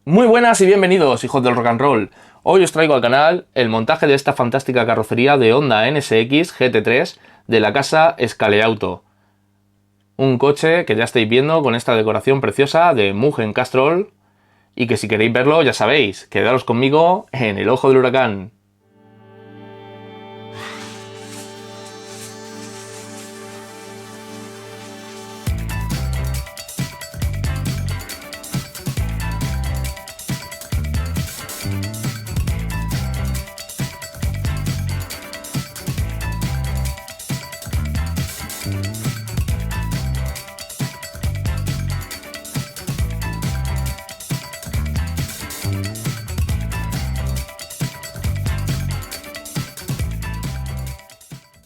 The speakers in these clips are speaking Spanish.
Muy buenas y bienvenidos, hijos del rock and roll. Hoy os traigo al canal el montaje de esta fantástica carrocería de Honda NSX GT3 de la casa Scaleauto. Un coche que ya estáis viendo con esta decoración preciosa de Mugen Castrol y que si queréis verlo ya sabéis, quedaros conmigo en el ojo del huracán.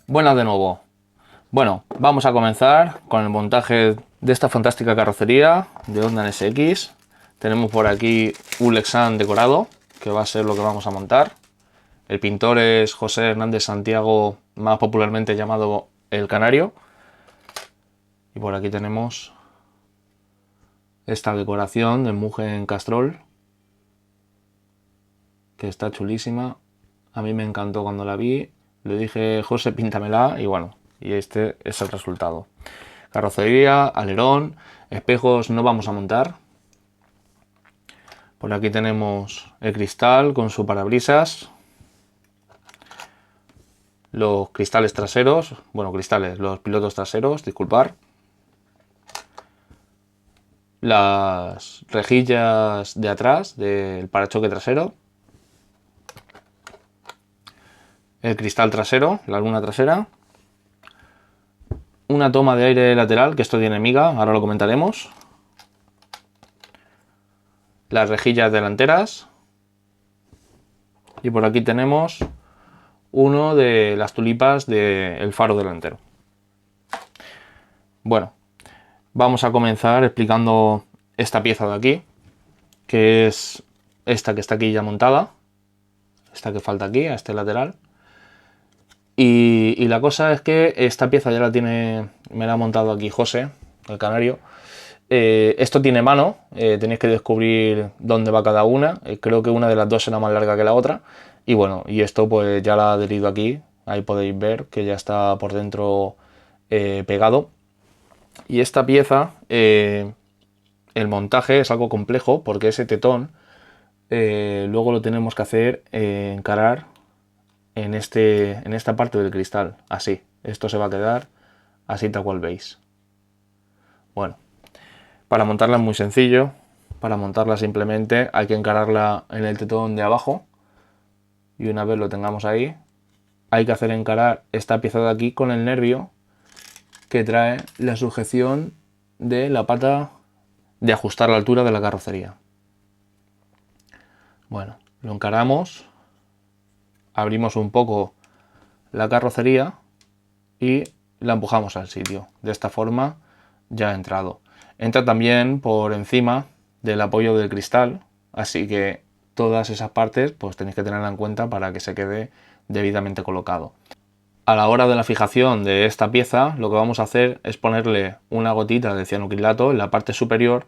Buenas de nuevo. Bueno, vamos a comenzar con el montaje de esta fantástica carrocería de Honda NSX. Tenemos por aquí un Lexan decorado, que va a ser lo que vamos a montar. El pintor es José Hernández Santiago, más popularmente llamado El Canario. Y por aquí tenemos esta decoración de Mugen Castrol, que está chulísima. A mí me encantó cuando la vi. Le dije, José, píntamela, y bueno, y este es el resultado. Carrocería, alerón, espejos no vamos a montar. Por aquí tenemos el cristal con su parabrisas. Los cristales traseros, bueno, los pilotos traseros, disculpar. Las rejillas de atrás del parachoque trasero. El cristal trasero, la luna trasera. Una toma de aire lateral, que esto tiene miga, ahora lo comentaremos. Las rejillas delanteras. Y por aquí tenemos uno de las tulipas del faro delantero. Bueno, vamos a comenzar explicando esta pieza de aquí, que es esta que está aquí ya montada, esta que falta aquí, a este lateral. Y la cosa es que esta pieza ya me la ha montado aquí José, el Canario. Esto tiene mano, tenéis que descubrir dónde va cada una. Creo que una de las dos será más larga que la otra. Y bueno, y esto pues ya la ha adherido aquí. Ahí podéis ver que ya está por dentro pegado. Y esta pieza, el montaje es algo complejo porque ese tetón luego lo tenemos que hacer encarar en esta parte del cristal, así. Esto se va a quedar así tal cual veis. Bueno, para montarla es muy sencillo. Para montarla simplemente hay que encararla en el tetón de abajo. Y una vez lo tengamos ahí, hay que hacer encarar esta pieza de aquí con el nervio que trae la sujeción de la pata de ajustar la altura de la carrocería. Bueno, lo encaramos, abrimos un poco la carrocería y la empujamos al sitio. De esta forma ya ha entrado. Entra también por encima del apoyo del cristal, así que todas esas partes pues tenéis que tenerla en cuenta para que se quede debidamente colocado. A la hora de la fijación de esta pieza, lo que vamos a hacer es ponerle una gotita de cianocrilato en la parte superior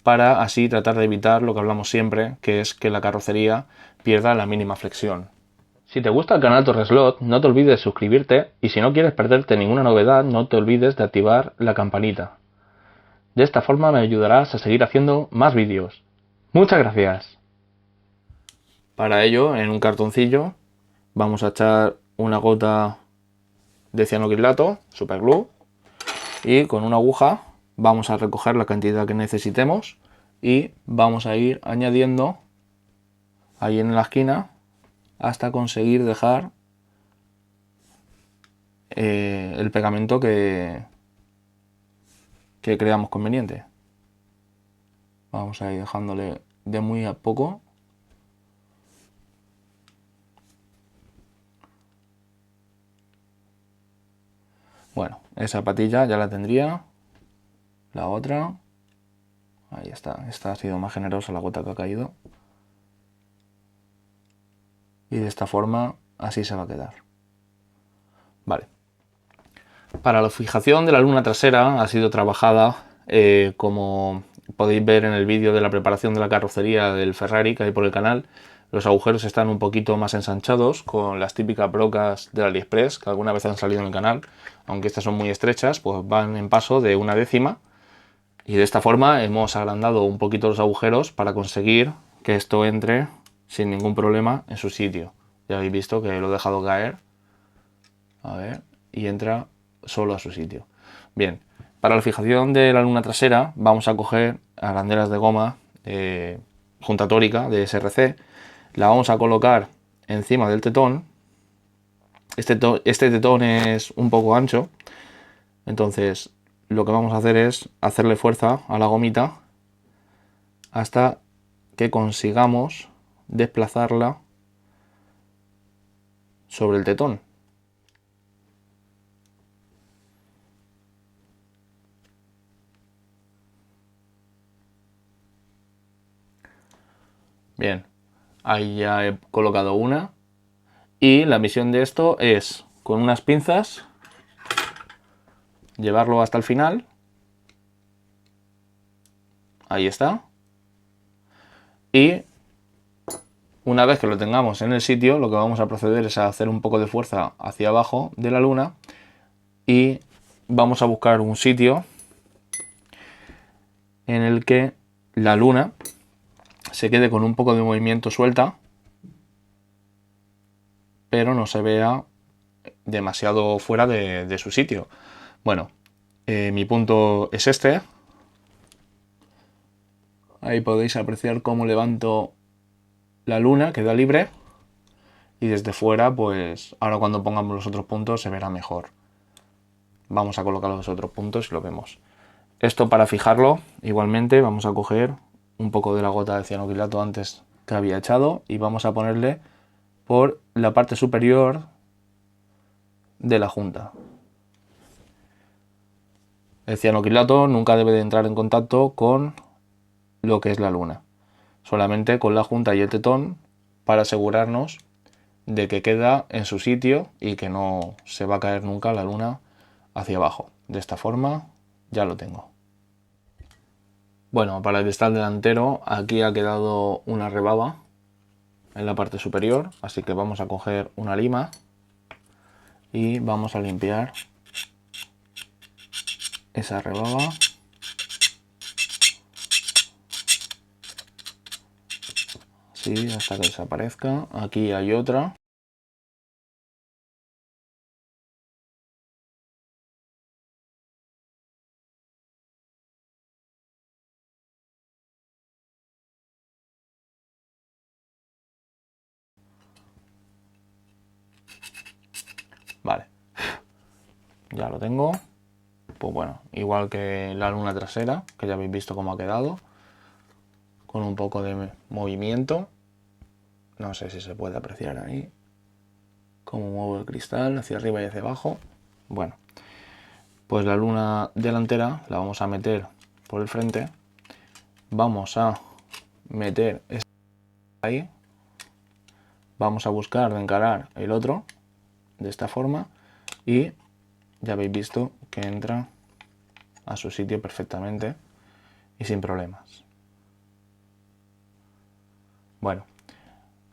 para así tratar de evitar lo que hablamos siempre, que es que la carrocería pierda la mínima flexión. Si te gusta el canal Torreslot, no te olvides de suscribirte y si no quieres perderte ninguna novedad, no te olvides de activar la campanita. De esta forma me ayudarás a seguir haciendo más vídeos. ¡Muchas gracias! Para ello, en un cartoncillo, vamos a echar una gota de cianocrilato, superglue, y con una aguja vamos a recoger la cantidad que necesitemos y vamos a ir añadiendo ahí en la esquina hasta conseguir dejar el pegamento que creamos conveniente. Vamos a ir dejándole de muy a poco. Bueno, esa patilla ya la tendría. La otra. Ahí está. Esta ha sido más generosa la gota que ha caído. Y de esta forma así se va a quedar. Vale. Para la fijación de la luna trasera ha sido trabajada como podéis ver en el vídeo de la preparación de la carrocería del Ferrari que hay por el canal, los agujeros están un poquito más ensanchados con las típicas brocas del AliExpress que alguna vez han salido en el canal, aunque estas son muy estrechas, pues van en paso de 1/10, y de esta forma hemos agrandado un poquito los agujeros para conseguir que esto entre sin ningún problema en su sitio. Ya habéis visto que lo he dejado caer, a ver, y entra solo a su sitio. Bien, para la fijación de la luna trasera vamos a coger arandelas de goma junta tórica de SRC, la vamos a colocar encima del tetón. Este tetón es un poco ancho, entonces lo que vamos a hacer es hacerle fuerza a la gomita hasta que consigamos desplazarla sobre el tetón. Bien, ahí ya he colocado una, y la misión de esto es con unas pinzas llevarlo hasta el final. Ahí está. Y una vez que lo tengamos en el sitio, lo que vamos a proceder es a hacer un poco de fuerza hacia abajo de la luna y vamos a buscar un sitio en el que la luna se quede con un poco de movimiento suelta, pero no se vea demasiado fuera de su sitio. Bueno, mi punto es este. Ahí podéis apreciar cómo levanto la luna, queda libre, y desde fuera, pues ahora cuando pongamos los otros puntos se verá mejor. Vamos a colocar los otros puntos y lo vemos. Esto para fijarlo, igualmente vamos a coger un poco de la gota de cianoquilato antes que había echado y vamos a ponerle por la parte superior de la junta. El cianoquilato nunca debe de entrar en contacto con lo que es la luna, solamente con la junta y el tetón, para asegurarnos de que queda en su sitio y que no se va a caer nunca la luna hacia abajo. De esta forma ya lo tengo. Bueno, para el cristal delantero aquí ha quedado una rebaba en la parte superior, así que vamos a coger una lima y vamos a limpiar esa rebaba. Así hasta que desaparezca. Aquí hay otra. Vale, ya lo tengo. Pues bueno, igual que la luna trasera, que ya habéis visto cómo ha quedado, con un poco de movimiento. No sé si se puede apreciar ahí cómo muevo el cristal hacia arriba y hacia abajo. Bueno, pues la luna delantera la vamos a meter por el frente. Vamos a meter ahí. Vamos a buscar de encarar el otro de esta forma y ya habéis visto que entra a su sitio perfectamente y sin problemas. Bueno,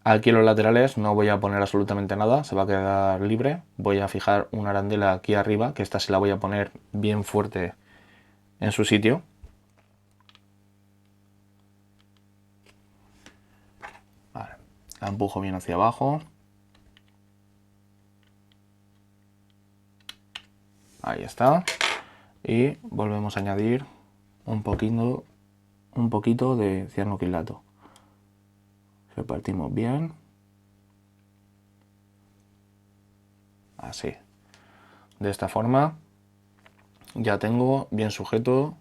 aquí en los laterales no voy a poner absolutamente nada, se va a quedar libre. Voy a fijar una arandela aquí arriba, que esta se la voy a poner bien fuerte en su sitio. Vale, la empujo bien hacia abajo. Ahí está. Y volvemos a añadir un poquito de cianoquilato. Repartimos bien. Así. De esta forma ya tengo bien sujeto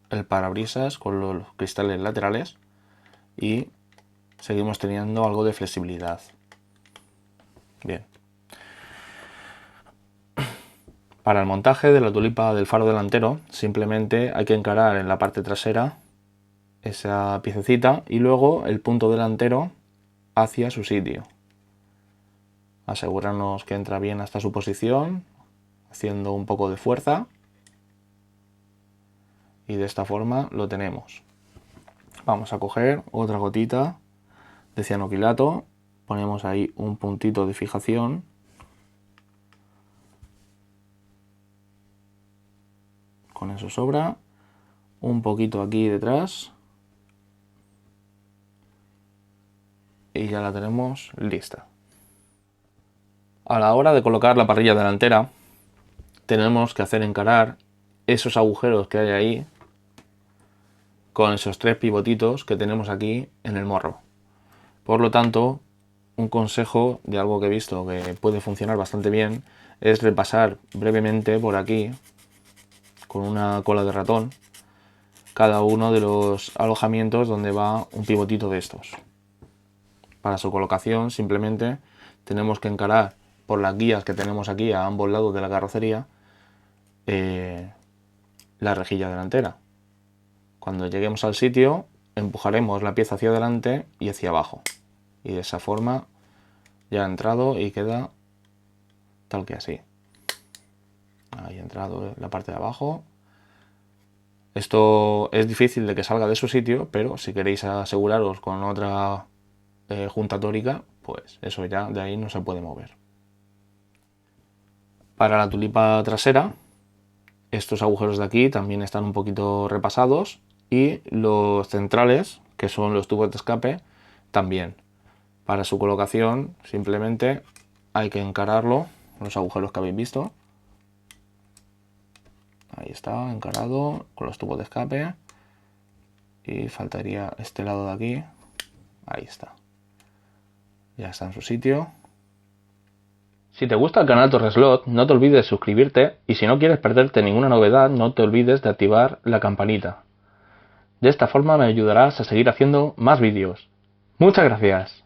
el parabrisas con los cristales laterales y seguimos teniendo algo de flexibilidad. Bien. Para el montaje de la tulipa del faro delantero simplemente hay que encarar en la parte trasera esa piececita y luego el punto delantero hacia su sitio. Asegurarnos que entra bien hasta su posición, haciendo un poco de fuerza. Y de esta forma lo tenemos. Vamos a coger otra gotita de cianoquilato, ponemos ahí un puntito de fijación. Con eso sobra. Un poquito aquí detrás. Y ya la tenemos lista. A la hora de colocar la parrilla delantera, tenemos que hacer encarar esos agujeros que hay ahí con esos 3 pivotitos que tenemos aquí en el morro. Por lo tanto, un consejo de algo que he visto que puede funcionar bastante bien es repasar brevemente por aquí con una cola de ratón cada uno de los alojamientos donde va un pivotito de estos. Para su colocación simplemente tenemos que encarar por las guías que tenemos aquí a ambos lados de la carrocería la rejilla delantera. Cuando lleguemos al sitio empujaremos la pieza hacia adelante y hacia abajo, y de esa forma ya ha entrado y queda tal que así. Ahí ha entrado la parte de abajo. Esto es difícil de que salga de su sitio, pero si queréis aseguraros con otra junta tórica, pues eso ya de ahí no se puede mover. Para la tulipa trasera, estos agujeros de aquí también están un poquito repasados, y los centrales, que son los tubos de escape, también. Para su colocación simplemente hay que encararlo, los agujeros que habéis visto. Ahí está, encarado con los tubos de escape. Y faltaría este lado de aquí. Ahí está. Ya está en su sitio. Si te gusta el canal Torreslot, no te olvides de suscribirte, y si no quieres perderte ninguna novedad, no te olvides de activar la campanita. De esta forma me ayudarás a seguir haciendo más vídeos. ¡Muchas gracias!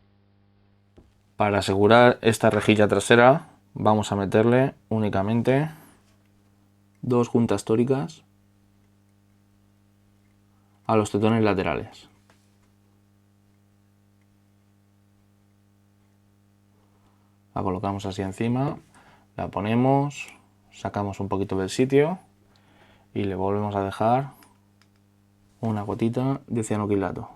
Para asegurar esta rejilla trasera, vamos a meterle únicamente 2 juntas tóricas a los tetones laterales. La colocamos así encima, la ponemos, sacamos un poquito del sitio y le volvemos a dejar una gotita de cianoquilato.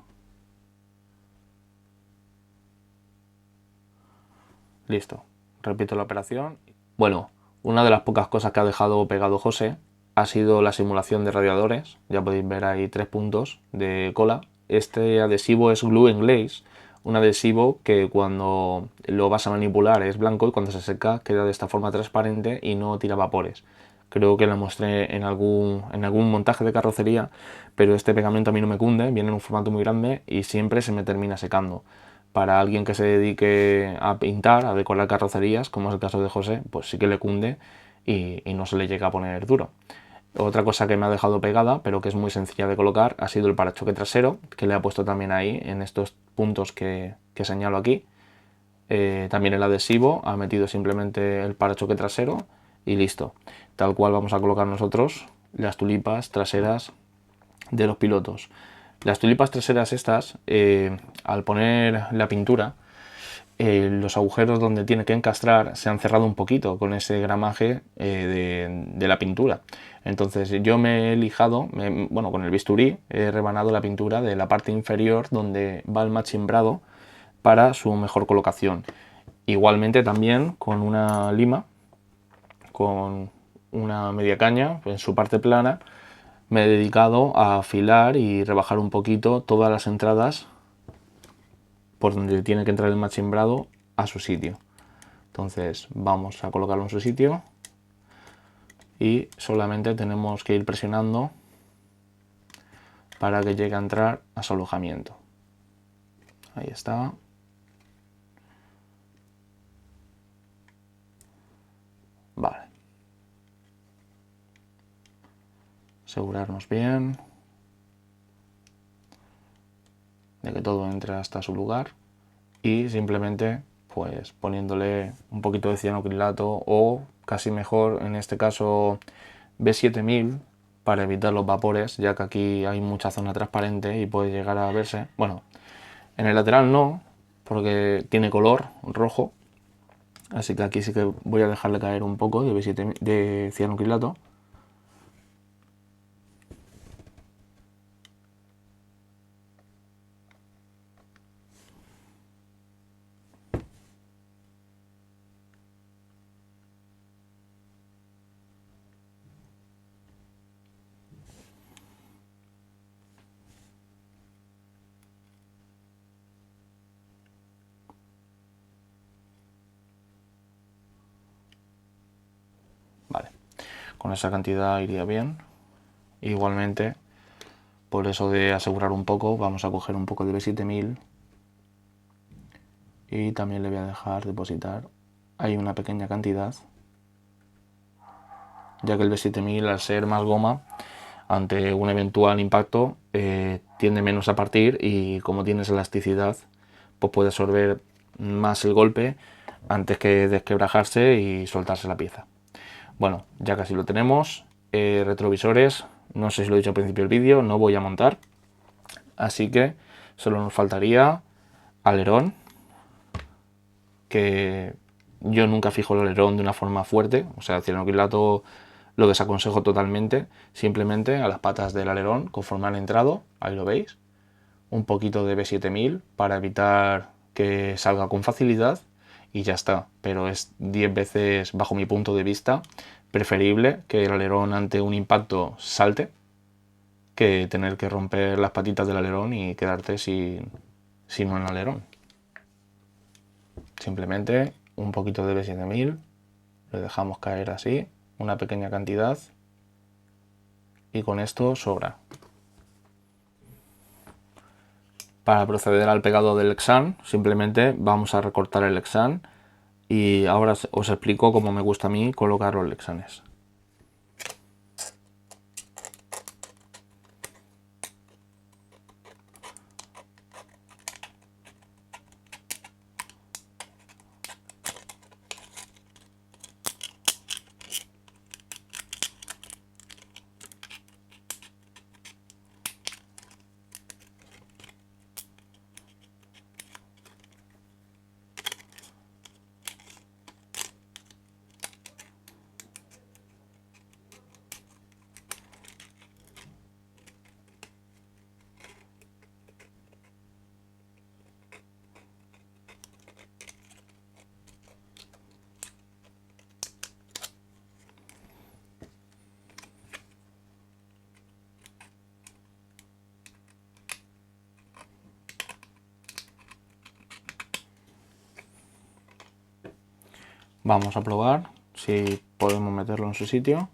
Listo, repito la operación. Bueno, una de las pocas cosas que ha dejado pegado José ha sido la simulación de radiadores. Ya podéis ver ahí 3 puntos de cola. Este adhesivo es Glue and Glaze, un adhesivo que cuando lo vas a manipular es blanco y cuando se seca queda de esta forma transparente y no tira vapores. Creo que lo mostré en algún montaje de carrocería, pero este pegamento a mí no me cunde, viene en un formato muy grande y siempre se me termina secando. Para alguien que se dedique a pintar, a decorar carrocerías, como es el caso de José, pues sí que le cunde y no se le llega a poner duro. Otra cosa que me ha dejado pegada, pero que es muy sencilla de colocar, ha sido el parachoque trasero, que le ha puesto también ahí, en estos puntos que señalo aquí. También el adhesivo, ha metido simplemente el parachoque trasero y listo. Tal cual vamos a colocar nosotros las tulipas traseras de los pilotos. Las tulipas traseras estas, al poner la pintura, los agujeros donde tiene que encastrar se han cerrado un poquito con ese gramaje de la pintura. Entonces yo me he lijado, bueno, con el bisturí he rebanado la pintura de la parte inferior donde va el machimbrado para su mejor colocación. Igualmente también con una lima, con una media caña en su parte plana, me he dedicado a afilar y rebajar un poquito todas las entradas por donde tiene que entrar el machimbrado a su sitio. Entonces vamos a colocarlo en su sitio y solamente tenemos que ir presionando para que llegue a entrar a su alojamiento. Ahí está. Vale. Asegurarnos bien de que todo entre hasta su lugar y simplemente pues poniéndole un poquito de cianocrilato o casi mejor en este caso B7000 para evitar los vapores, ya que aquí hay mucha zona transparente y puede llegar a verse. Bueno, en el lateral no, porque tiene color rojo, así que aquí sí que voy a dejarle caer un poco de cianocrilato. Con esa cantidad iría bien. Igualmente, por eso de asegurar un poco, vamos a coger un poco de B7000 y también le voy a dejar depositar ahí una pequeña cantidad, ya que el B7000, al ser más goma, ante un eventual impacto tiende menos a partir, y como tienes elasticidad, pues puede absorber más el golpe antes que desquebrajarse y soltarse la pieza. Bueno, ya casi lo tenemos. Retrovisores, no sé si lo he dicho al principio del vídeo, no voy a montar, así que solo nos faltaría alerón, que yo nunca fijo el alerón de una forma fuerte, o sea, cianocrilato lo desaconsejo totalmente. Simplemente a las patas del alerón, conforme han entrado, ahí lo veis, un poquito de B7000 para evitar que salga con facilidad y ya está. Pero es 10 veces, bajo mi punto de vista, preferible que el alerón ante un impacto salte que tener que romper las patitas del alerón y quedarte sin un alerón. Simplemente un poquito de B7000, le dejamos caer así, una pequeña cantidad, y con esto sobra. Para proceder al pegado del Lexan, simplemente vamos a recortar el Lexan, y ahora os explico cómo me gusta a mí colocar los Lexanes. Vamos a probar si podemos meterlo en su sitio.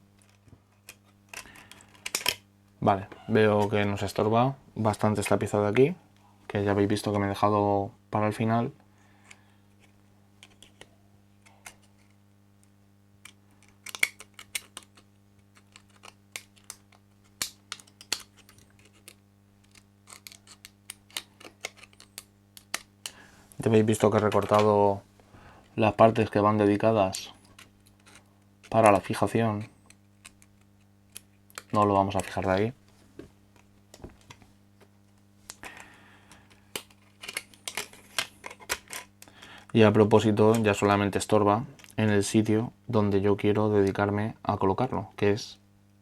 Vale, veo que nos estorba bastante esta pieza de aquí, que ya habéis visto que me he dejado para el final. Ya habéis visto que he recortado las partes que van dedicadas para la fijación. No lo vamos a fijar de ahí. Y a propósito, ya solamente estorba en el sitio donde yo quiero dedicarme a colocarlo, que es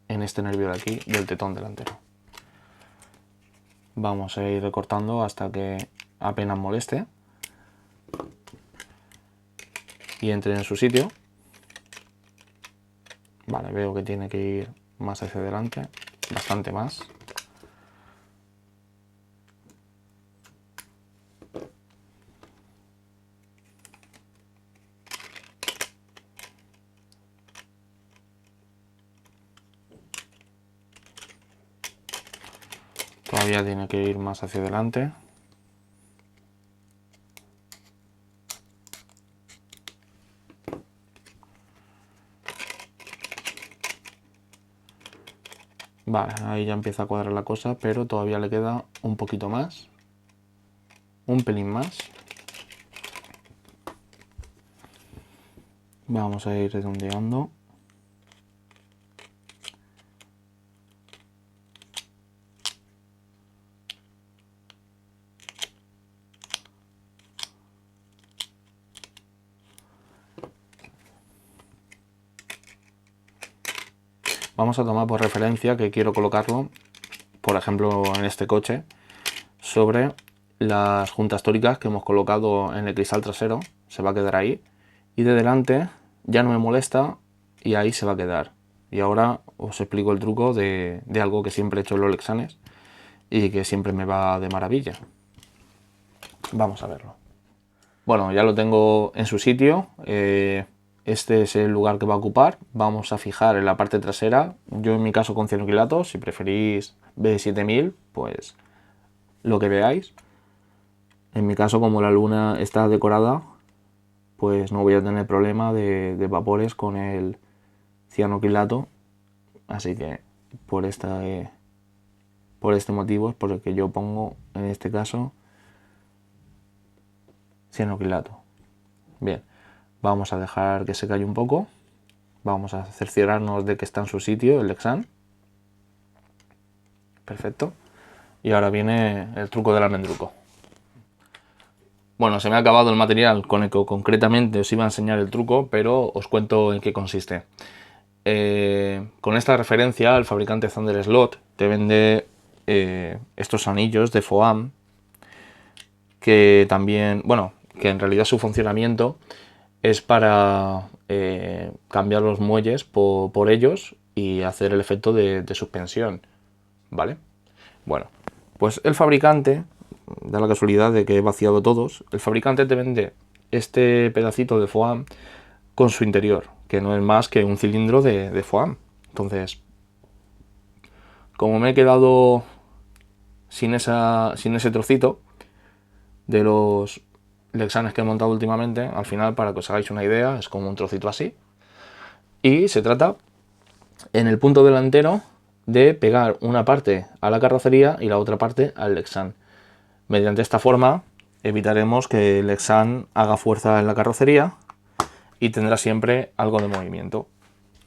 en este nervio de aquí del tetón delantero. Vamos a ir recortando hasta que apenas moleste y entre en su sitio. Vale, veo que tiene que ir más hacia adelante, bastante más. Todavía tiene que ir más hacia adelante. Vale, ahí ya empieza a cuadrar la cosa, pero todavía le queda un poquito más. Un pelín más. Vamos a ir redondeando. Vamos a tomar por referencia que quiero colocarlo, por ejemplo en este coche, sobre las juntas tóricas que hemos colocado en el cristal trasero. Se va a quedar ahí, y de delante ya no me molesta y ahí se va a quedar. Y ahora os explico el truco de algo que siempre he hecho en los Lexanes y que siempre me va de maravilla. Vamos a verlo. Bueno, ya lo tengo en su sitio. este es el lugar que va a ocupar. Vamos a fijar en la parte trasera, yo en mi caso con cianoquilato, si preferís B7000, pues lo que veáis. En mi caso, como la luna está decorada, pues no voy a tener problema de vapores con el cianoquilato, así que por este motivo es por el que yo pongo en este caso cianoquilato. Bien, vamos a dejar que se calle un poco, vamos a cerciorarnos de que está en su sitio el Lexan. Perfecto. Y ahora viene el truco del almendruco. Bueno, se me ha acabado el material con el que concretamente os iba a enseñar el truco, pero os cuento en qué consiste. Con esta referencia, el fabricante Thunder Slot te vende estos anillos de FOAM, que también, bueno, que en realidad su funcionamiento es para cambiar los muelles por ellos y hacer el efecto de suspensión, ¿vale? Bueno, pues el fabricante, da la casualidad de que he vaciado todos, el fabricante te vende este pedacito de FOAM con su interior, que no es más que un cilindro de FOAM. Entonces, como me he quedado sin ese trocito de los Lexanes que he montado últimamente, al final, para que os hagáis una idea, es como un trocito así. Y se trata, en el punto delantero, de pegar una parte a la carrocería y la otra parte al Lexan. Mediante esta forma evitaremos que el Lexan haga fuerza en la carrocería y tendrá siempre algo de movimiento.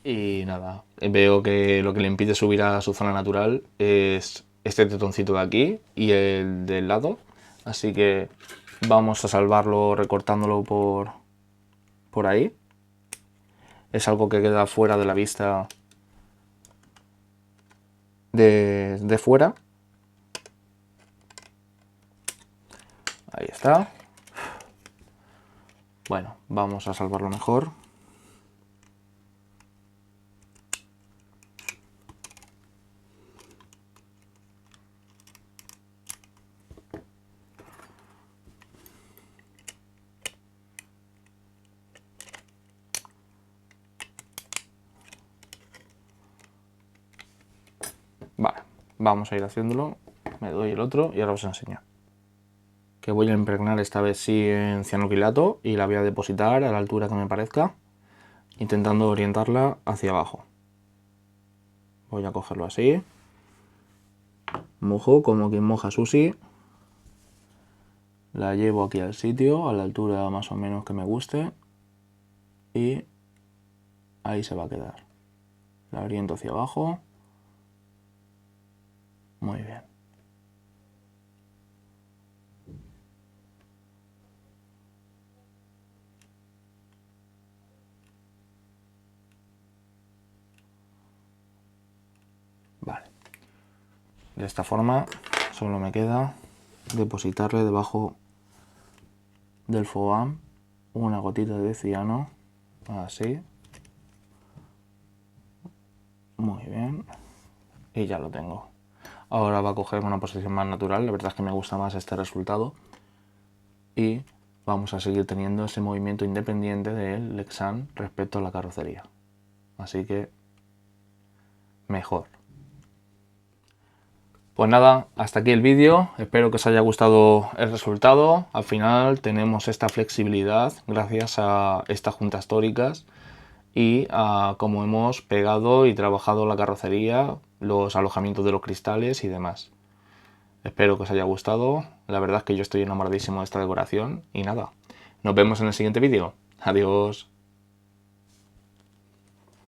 Y nada, veo que lo que le impide subir a su zona natural es este tetoncito de aquí y el del lado. Así que vamos a salvarlo recortándolo por ahí. Es algo que queda fuera de la vista de fuera. Ahí está. Bueno, vamos a salvarlo mejor. Vale, vamos a ir haciéndolo. Me doy el otro y ahora os enseño. Que voy a impregnar esta vez sí en cianoquilato y la voy a depositar a la altura que me parezca, intentando orientarla hacia abajo. Voy a cogerlo así, mojo como quien moja sushi, la llevo aquí al sitio, a la altura más o menos que me guste y ahí se va a quedar. La oriento hacia abajo. Muy bien. Vale. De esta forma solo me queda depositarle debajo del FOAM una gotita de ciano, así. Muy bien. Y ya lo tengo. Ahora va a coger una posición más natural, la verdad es que me gusta más este resultado. Y vamos a seguir teniendo ese movimiento independiente del Lexan respecto a la carrocería. Así que mejor. Pues nada, hasta aquí el vídeo, espero que os haya gustado el resultado. Al final tenemos esta flexibilidad gracias a estas juntas tóricas y a cómo hemos pegado y trabajado la carrocería, los alojamientos de los cristales y demás. Espero que os haya gustado, la verdad es que yo estoy enamoradísimo de esta decoración y nada, nos vemos en el siguiente vídeo. Adiós.